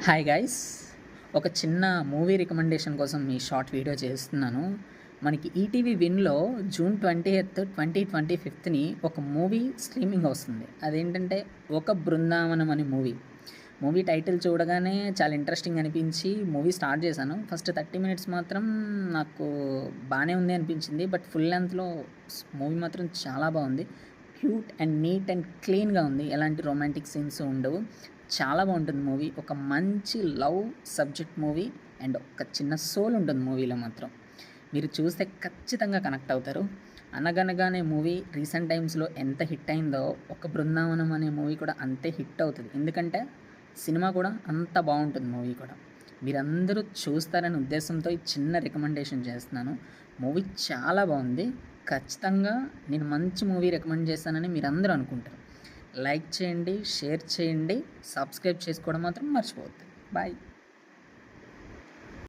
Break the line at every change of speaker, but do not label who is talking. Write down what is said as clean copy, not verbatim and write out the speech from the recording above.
Hi guys, ఒక చిన్న movie recommendation కోసం ఈ షార్ట్ వీడియో చేస్తున్నాను. మనకి ఈటీవీ విన్లో జూన్ 20th 2025ని ఒక మూవీ స్ట్రీమింగ్ వస్తుంది. అదేంటంటే ఒక బృందావనం అనే మూవీ టైటిల్ చూడగానే చాలా ఇంట్రెస్టింగ్ అనిపించి మూవీ స్టార్ట్ చేశాను. ఫస్ట్ 30 మినిట్స్ మాత్రం నాకు బాగానే ఉంది అనిపించింది. బట్ ఫుల్ లెంత్లో మూవీ మాత్రం చాలా బాగుంది. క్యూట్ అండ్ నీట్ అండ్ క్లీన్గా ఉంది. ఎలాంటి రొమాంటిక్ సీన్స్ ఉండవు. చాలా బాగుంటుంది మూవీ. ఒక మంచి లవ్ సబ్జెక్ట్ మూవీ అండ్ ఒక చిన్న సోల్ ఉంటుంది మూవీలో మాత్రం. మీరు చూస్తే ఖచ్చితంగా కనెక్ట్ అవుతారు. అనగనగానే మూవీ రీసెంట్ టైమ్స్లో ఎంత హిట్ అయిందో ఒక బృందావనం అనే మూవీ కూడా అంతే హిట్ అవుతుంది. ఎందుకంటే సినిమా కూడా అంత బాగుంటుంది. మూవీ కూడా మీరందరూ చూస్తారనే ఉద్దేశంతో ఈ చిన్న రికమెండేషన్ చేస్తున్నాను. మూవీ చాలా బాగుంది. ఖచ్చితంగా నేను మంచి మూవీ రికమెండ్ చేస్తానని మీరందరూ అనుకుంటారు. లైక్ చేయండి, షేర్ చేయండి, సబ్స్క్రైబ్ చేసుకోవడం మాత్రం మర్చిపోవద్దు. బాయ్.